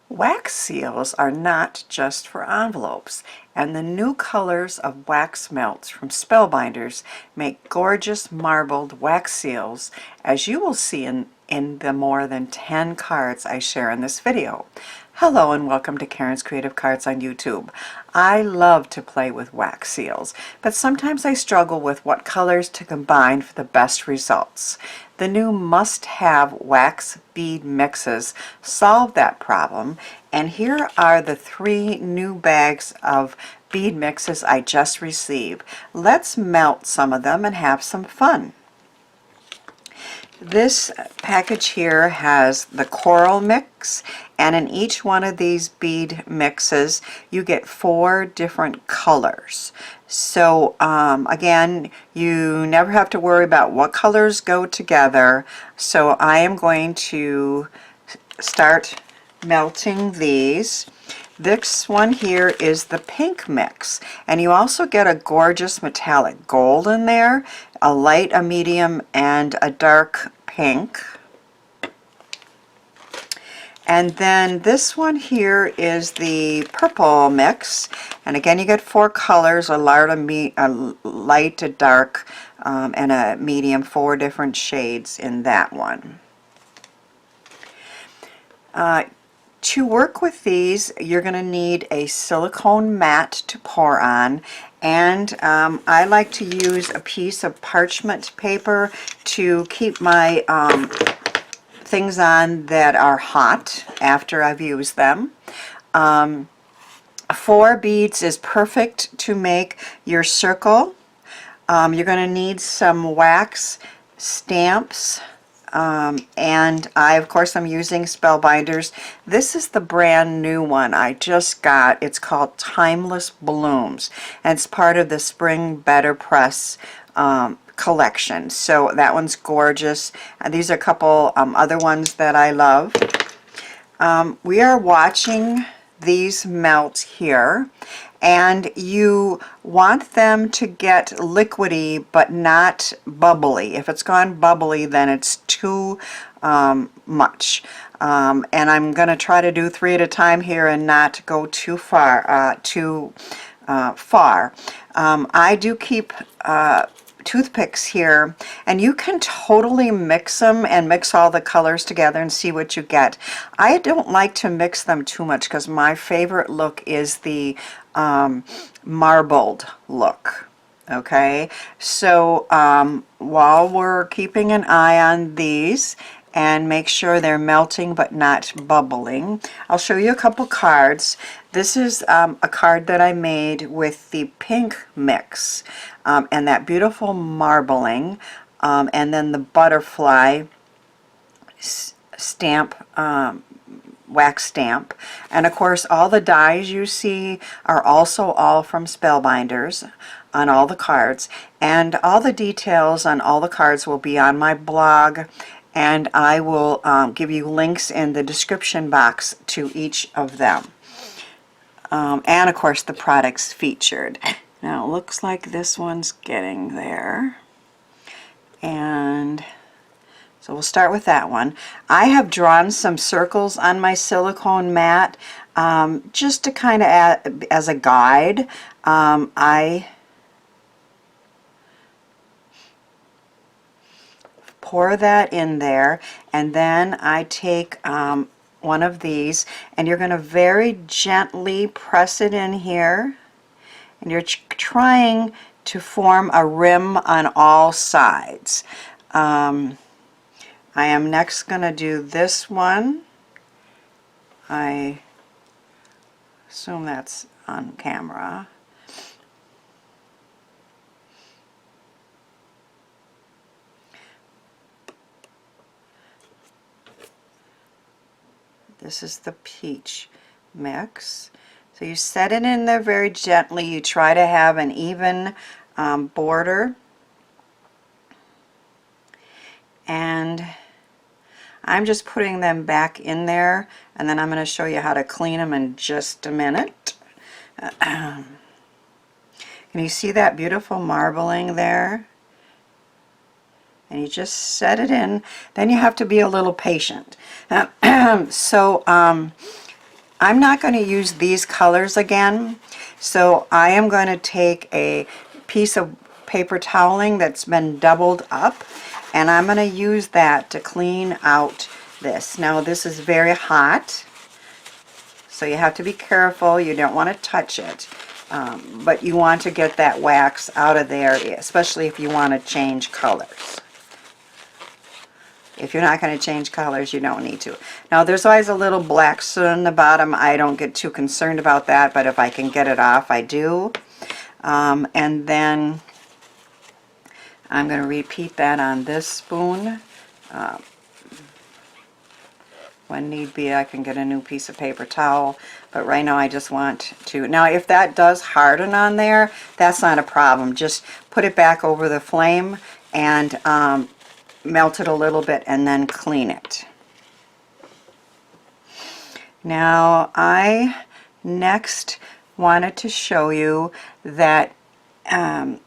Wax seals are not just for envelopes, and the new colors of wax melts from Spellbinders make gorgeous marbled wax seals, as you will see in the more than 10 cards I share in this video. Hello and welcome to Karen's Creative Cards on YouTube. I love to play with wax seals, but sometimes I struggle with what colors to combine for the best results. The new must-have wax bead mixes solve that problem, and here are the 3 new bags of bead mixes I just received. Let's melt some of them and have some fun. This package here has the coral mix, and in each one of these bead mixes you get 4 different colors. So again, you never have to worry about what colors go together. So I am going to start melting these. This one here is the pink mix, and you also get a gorgeous metallic gold in there, a light, a medium, and a dark pink. And then this one here is the purple mix, and again you get 4 colors, a light, a dark, and a medium, 4 different shades in that one. To work with these, you're going to need a silicone mat to pour on, and I like to use a piece of parchment paper to keep my things on that are hot after I've used them. 4 beads is perfect to make your circle. You're going to need some wax stamps. And of course I'm using Spellbinders. This is the brand new one I just got. It's called Timeless Blooms, and it's part of the Spring Better Press collection. So that one's gorgeous. And these are a couple other ones that I love. We are watching these melt here, and you want them to get liquidy but not bubbly. If it's gone bubbly, then it's too much. And I'm going to try to do 3 at a time here and not go too far. I do keep toothpicks here, and you can totally mix them and mix all the colors together and see what you get. I don't like to mix them too much because my favorite look is the marbled look. Okay, so while we're keeping an eye on these and make sure they're melting but not bubbling, I'll show you a couple cards. This is a card that I made with the pink mix and that beautiful marbling, and then the butterfly stamp, wax stamp. And of course all the dies you see are also all from Spellbinders on all the cards, and all the details on all the cards will be on my blog, and I will give you links in the description box to each of them. And of course the products featured. Now it looks like this one's getting there, and so we'll start with that one. I have drawn some circles on my silicone mat just to kind of as a guide. I pour that in there, and then I take one of these, and you're going to very gently press it in here, and you're trying to form a rim on all sides. I am next going to do this one. I assume that's on camera. This is the peach mix. So you set it in there very gently. You try to have an even border. And I'm just putting them back in there, and then I'm going to show you how to clean them in just a minute. Can you see that beautiful marbling there? And you just set it in. Then you have to be a little patient. So I'm not going to use these colors again, so I am going to take a piece of paper toweling that's been doubled up, and I'm going to use that to clean out this. Now this is very hot, so you have to be careful. You don't want to touch it, but you want to get that wax out of there, especially if you want to change colors. If you're not going to change colors, you don't need to. Now there's always a little black soot on the bottom. I don't get too concerned about that, but if I can get it off, I do. And then I'm going to repeat that on this spoon. When need be, I can get a new piece of paper towel, but right now I just want to. Now if that does harden on there, that's not a problem. Just put it back over the flame and melt it a little bit and then clean it. Now I next wanted to show you that I'll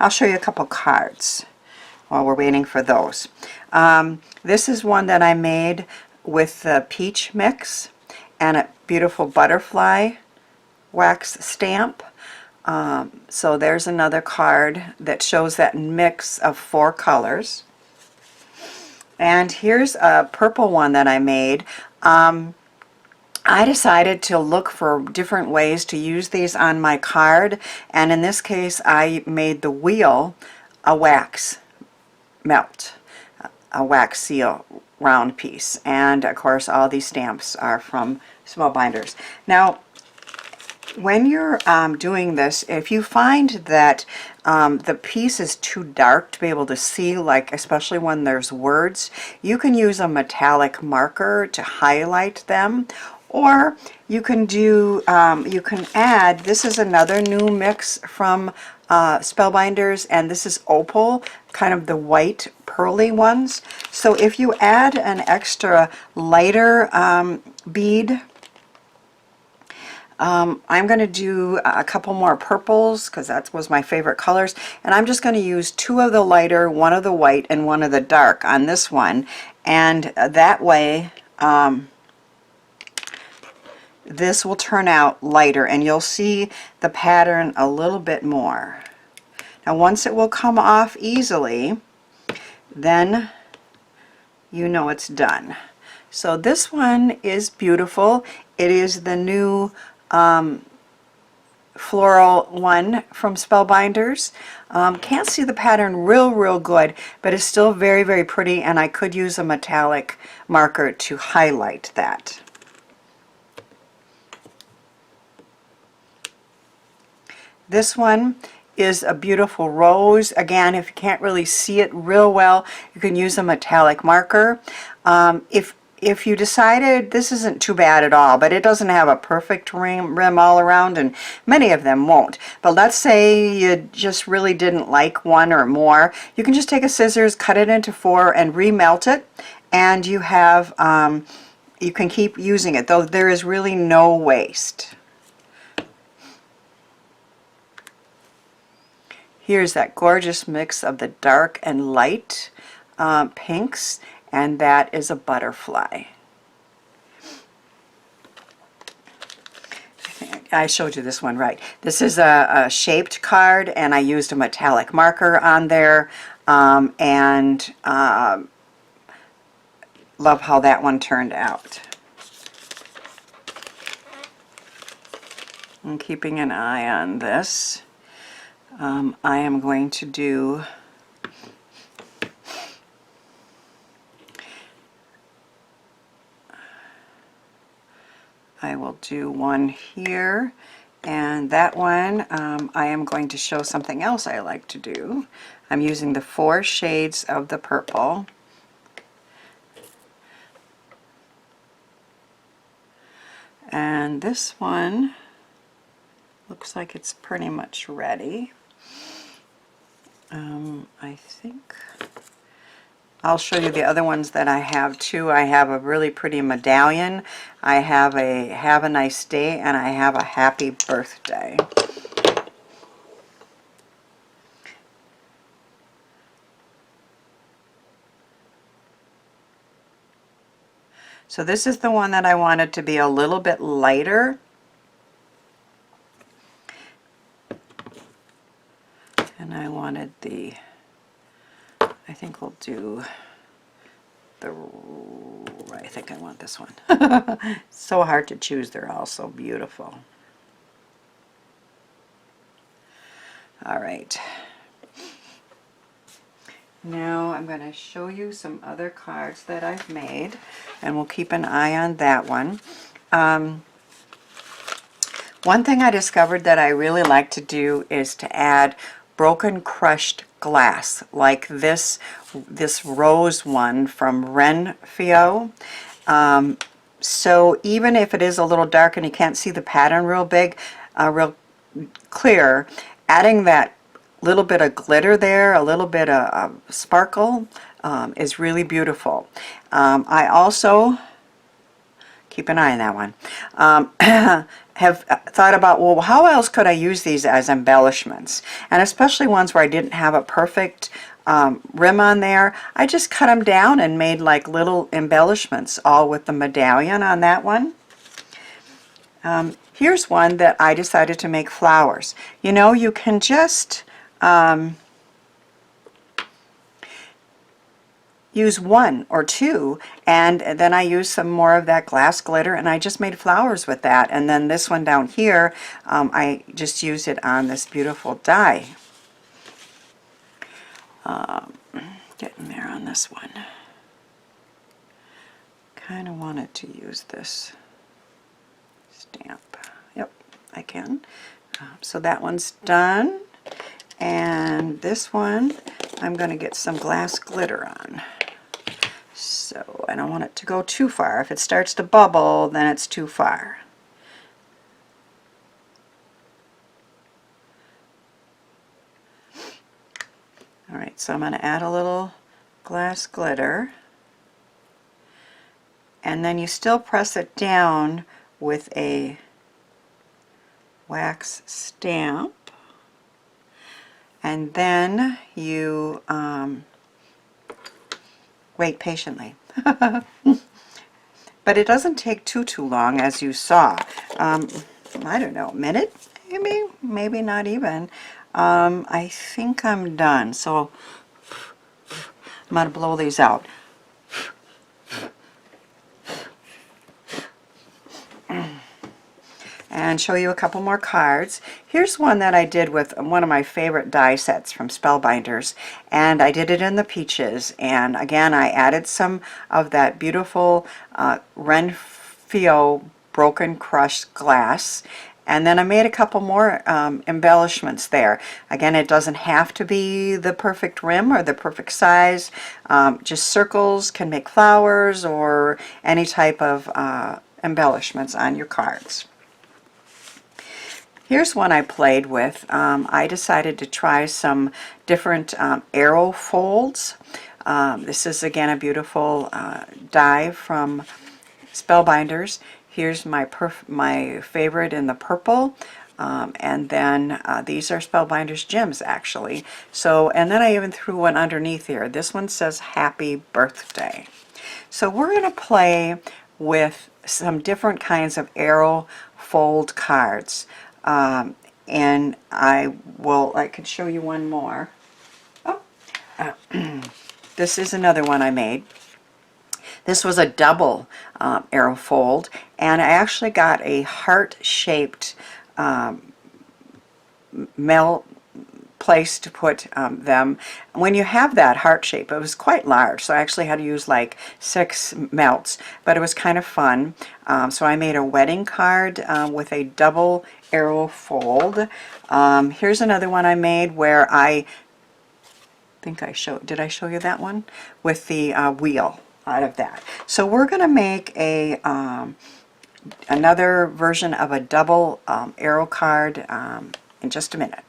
show you a couple cards while we're waiting for those. This is one that I made with the peach mix and a beautiful butterfly wax stamp. So there's another card that shows that mix of 4 colors. And here's a purple one that I made. I decided to look for different ways to use these on my card, and in this case I made the wheel a wax melt, a wax seal round piece, and of course all these stamps are from Spellbinders. Now when you're doing this, if you find that the piece is too dark to be able to see, like especially when there's words, you can use a metallic marker to highlight them, or you can do, you can add, this is another new mix from Spellbinders, and this is opal, kind of the white pearly ones. So if you add an extra lighter bead, I'm going to do a couple more purples because that was my favorite colors, and I'm just going to use 2 of the lighter, 1 of the white, and 1 of the dark on this one, and that way this will turn out lighter and you'll see the pattern a little bit more. Now once it will come off easily, then you know it's done. So this one is beautiful. It is the new floral one from Spellbinders. Can't see the pattern real good, but it's still very pretty, and I could use a metallic marker to highlight that. This one is a beautiful rose. Again, if you can't really see it real well, you can use a metallic marker. If you decided this isn't too bad at all, but it doesn't have a perfect rim all around, and many of them won't. But let's say you just really didn't like one or more, you can just take a scissors, cut it into 4, and remelt it, and you have, you can keep using it, though there is really no waste. Here's that gorgeous mix of the dark and light pinks, and that is a butterfly. I showed you this one right. This is a shaped card, and I used a metallic marker on there, and love how that one turned out. I'm keeping an eye on this. I am going to do one here, and that one I am going to show something else I like to do. I'm using the 4 shades of the purple. And this one looks like it's pretty much ready. I think I'll show you the other ones that I have too. I have a really pretty medallion. I have a Have a Nice Day, and I have a Happy Birthday. So this is the one that I wanted to be a little bit lighter. And I wanted the, I think we'll do the, I think I want this one. So hard to choose, they're all so beautiful. All right. Now I'm going to show you some other cards that I've made, and we'll keep an eye on that one. One thing I discovered that I really like to do is to add broken crushed glass, like this rose one from Renfio. So even if it is a little dark and you can't see the pattern real clear, adding that little bit of glitter there, a little bit of sparkle, is really beautiful. I also, keep an eye on that one, have thought about, well, how else could I use these as embellishments? And especially ones where I didn't have a perfect rim on there, I just cut them down and made like little embellishments, all with the medallion on that one. Here's one that I decided to make flowers. You know, you can just use one or two, and then I used some more of that glass glitter and I just made flowers with that. And then this one down here, I just used it on this beautiful die. Getting there on this one. Kind of wanted to use this stamp. Yep, I can. So that one's done. And this one, I'm going to get some glass glitter on. So I don't want it to go too far. If it starts to bubble, then it's too far. Alright, so I'm going to add a little glass glitter. And then you still press it down with a wax stamp. And then you wait patiently. But it doesn't take too long, as you saw. I don't know, a minute maybe? Maybe not even. I think I'm done. So I'm going to blow these out. And show you a couple more cards. Here's one that I did with one of my favorite die sets from Spellbinders, and I did it in the peaches. And again, I added some of that beautiful Renfio broken crushed glass, and then I made a couple more embellishments there. Again, it doesn't have to be the perfect rim or the perfect size. Just circles can make flowers or any type of embellishments on your cards. Here's one I played with. I decided to try some different arrow folds. This is again a beautiful die from Spellbinders. Here's my favorite in the purple. And then these are Spellbinders gems actually. So, and then I even threw one underneath here. This one says Happy Birthday. So we're going to play with some different kinds of arrow fold cards. And I could show you one more. Oh, this is another one I made. This was a double arrow fold, and I actually got a heart-shaped melt place to put them. When you have that heart shape, it was quite large, so I actually had to use like 6 melts, but it was kind of fun. So I made a wedding card with a double arrow fold. Here's another one I made where I think did I show you that one? With the wheel out of that. So we're going to make a another version of a double arrow card in just a minute.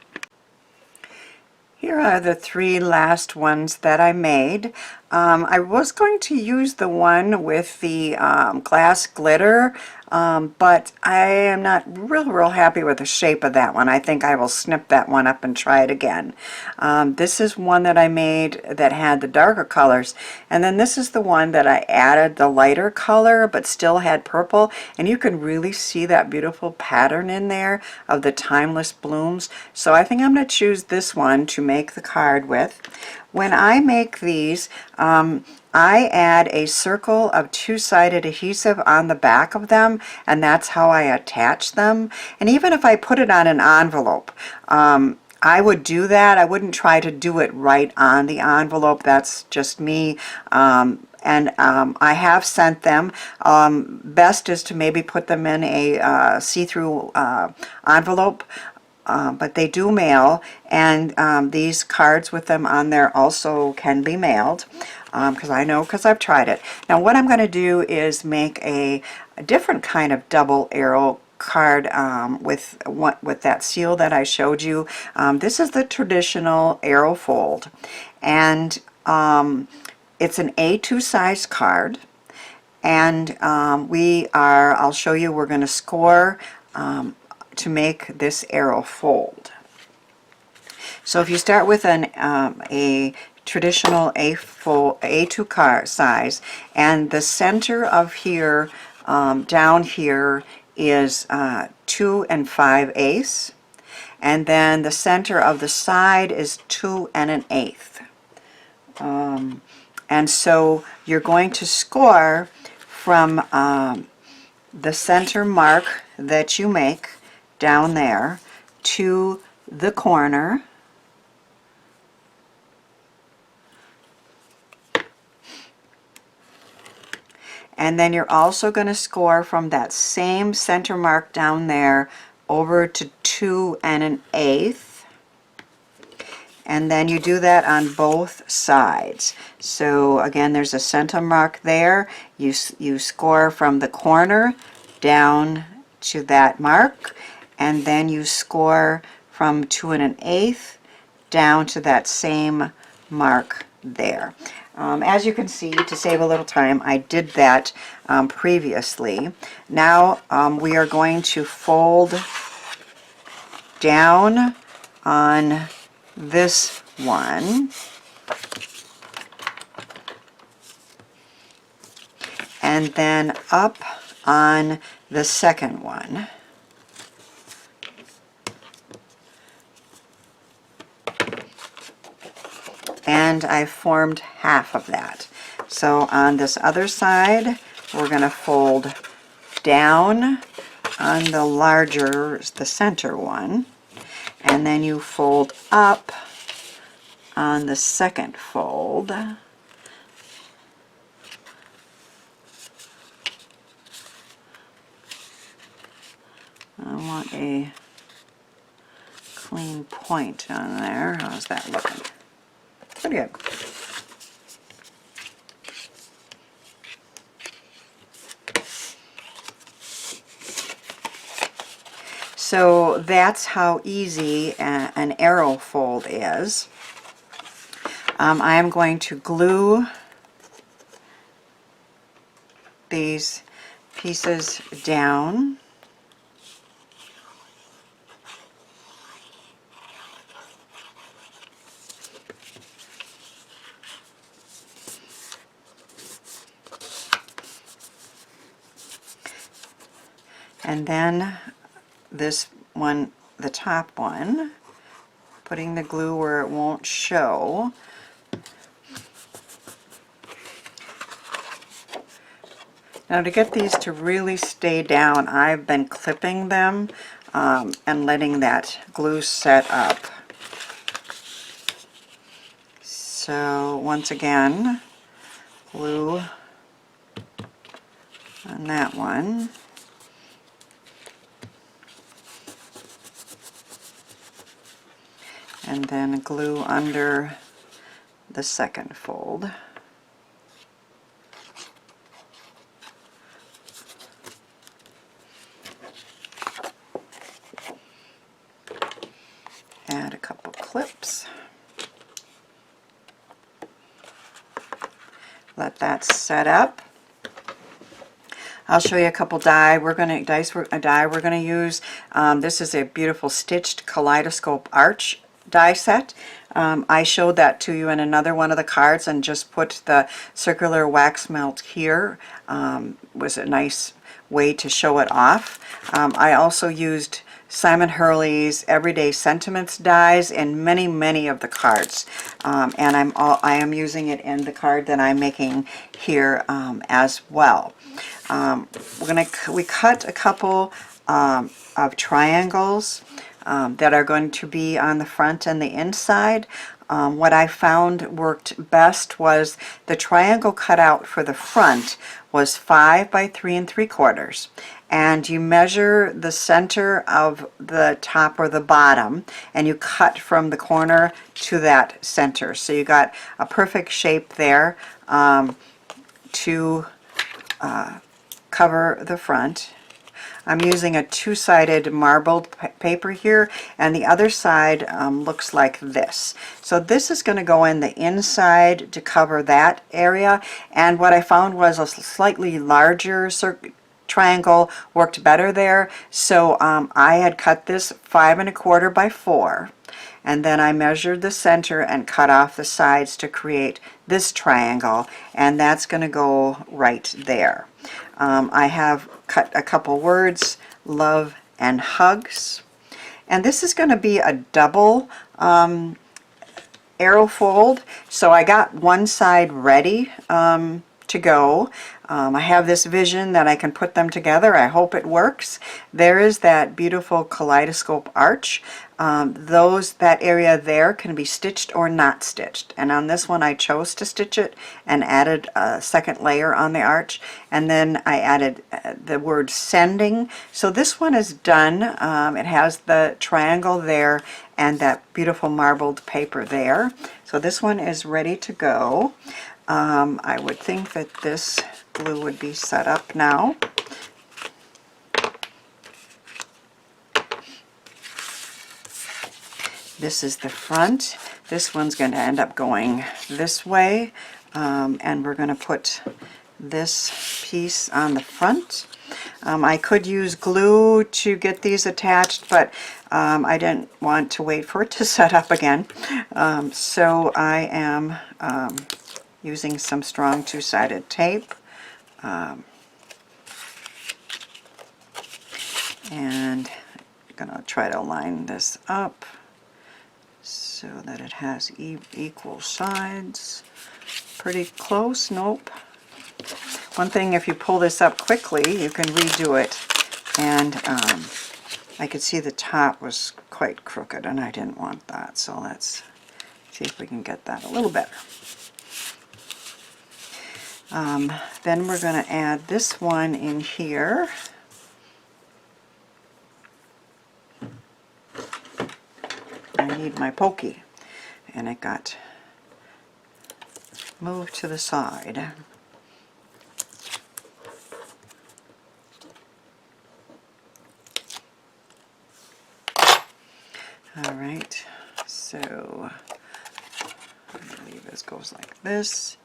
Here are the 3 last ones that I made. I was going to use the one with the glass glitter, but I am not real happy with the shape of that one. I think I will snip that one up and try it again. This is one that I made that had the darker colors, and then this is the one that I added the lighter color but still had purple, and you can really see that beautiful pattern in there of the timeless blooms. So I think I'm going to choose this one to make the card with. When I make these, I add a circle of two-sided adhesive on the back of them, and that's how I attach them. And even if I put it on an envelope, I would do that. I wouldn't try to do it right on the envelope. That's just me. I have sent them. Best is to maybe put them in a see-through envelope. But they do mail, and these cards with them on there also can be mailed, because I know, because I've tried it. Now what I'm going to do is make a different kind of double arrow card with that seal that I showed you. This is the traditional arrow fold, and it's an A2 size card, and I'll show you, we're going to score to make this arrow fold. So if you start with a traditional A2 card size, and the center of here down here is 2 5/8, and then the center of the side is 2 1/8. And so you're going to score from the center mark that you make down there to the corner, and then you're also going to score from that same center mark down there over to 2 1/8, and then you do that on both sides. So again, there's a center mark there. You score from the corner down to that mark, and then you score from 2 1/8 down to that same mark there. As you can see, to save a little time, I did that previously. Now we are going to fold down on this one, and then up on the second one. And I formed half of that. So on this other side, we're going to fold down on the center one, and then you fold up on the second fold. I want a clean point on there. How's that looking? Pretty good. So that's how easy an arrow fold is. I am going to glue these pieces down. And then this one, the top one, putting the glue where it won't show. Now to get these to really stay down, I've been clipping them and letting that glue set up. So once again, glue on that one. And then glue under the second fold. Add a couple clips. Let that set up. I'll show you a couple die we're going to use. This is a beautiful stitched Kaleidoscope arch die set. I showed that to you in another one of the cards and just put the circular wax melt here. Was a nice way to show it off. I also used Simon Hurley's Everyday Sentiments dies in many of the cards, and I am using it in the card that I'm making here as well. We cut a couple of triangles that are going to be on the front and the inside. What I found worked best was the triangle cutout for the front was 5 by 3 3/4, and you measure the center of the top or the bottom and you cut from the corner to that center, so you got a perfect shape there to cover the front. I'm using a two-sided marbled paper here, and the other side looks like this. So this is going to go in the inside to cover that area, and what I found was a slightly larger triangle worked better there, so I had cut this 5 1/4 by 4, and then I measured the center and cut off the sides to create this triangle, and that's going to go right there. I have cut a couple words, love and hugs, and this is going to be a double arrow fold, so I got one side ready to go. I have this vision that I can put them together. I hope it works. There is that beautiful Kaleidoscope arch. That area there can be stitched or not stitched, and on this one I chose to stitch it and added a second layer on the arch, and then I added the word sending. So this one is done. It has the triangle there and that beautiful marbled paper there. So this one is ready to go. I would think that this glue would be set up now. This is the front. This one's going to end up going this way, and we're going to put this piece on the front. I could use glue to get these attached, but I didn't want to wait for it to set up again. So I am using some strong two-sided tape. And I'm going to try to line this up so that it has equal sides. Pretty close. Nope. One thing, if you pull this up quickly, you can redo it. And I could see the top was quite crooked, and I didn't want that. So let's see if we can get that a little better. Then we're going to add this one in here. I need my pokey, and it got moved to the side. All right, so I believe this goes like this.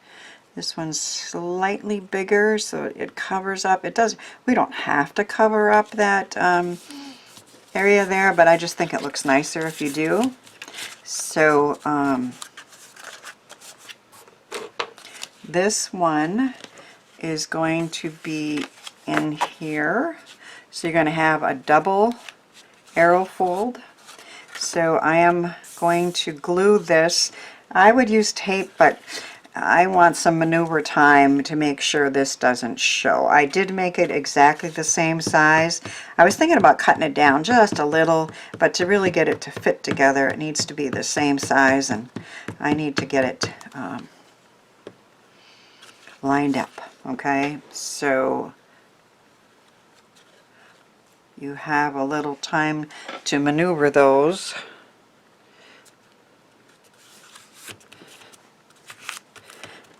This one's slightly bigger, so it covers up. It does. We don't have to cover up that area there, but I just think it looks nicer if you do. So this one is going to be in here. So you're going to have a double arrow fold. So I am going to glue this. I would use tape, but I want some maneuver time to make sure this doesn't show. I did make it exactly the same size. I was thinking about cutting it down just a little, but to really get it to fit together, it needs to be the same size, and I need to get it lined up. Okay, so you have a little time to maneuver those.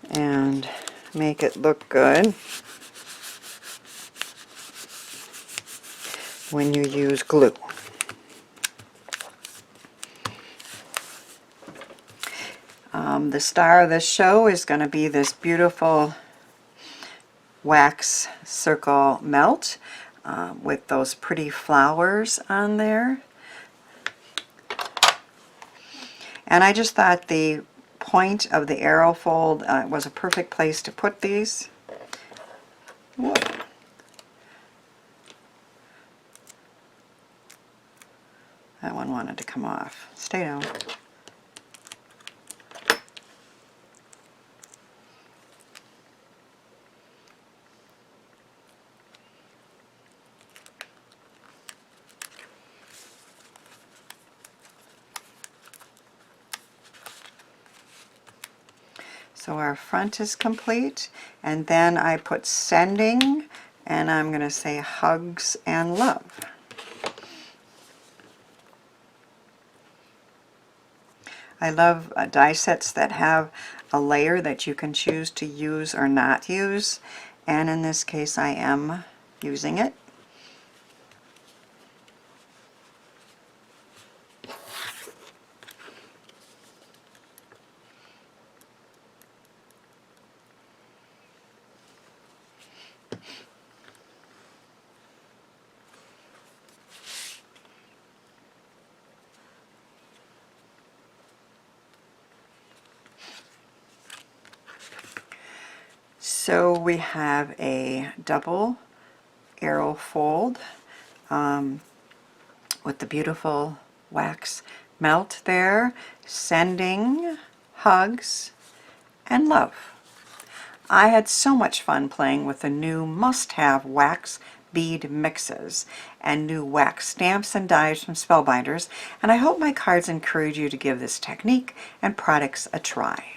And make it look good when you use glue. The star of this show is going to be this beautiful wax circle melt with those pretty flowers on there. And I just thought the point of the arrow fold was a perfect place to put these. Whoop. That one wanted to come off. Stay down. So our front is complete, and then I put sending, and I'm going to say hugs and love. I love die sets that have a layer that you can choose to use or not use, and in this case I am using it. So we have a double arrow fold with the beautiful wax melt there, sending, hugs, and love. I had so much fun playing with the new must-have wax bead mixes and new wax stamps and dies from Spellbinders, and I hope my cards encourage you to give this technique and products a try.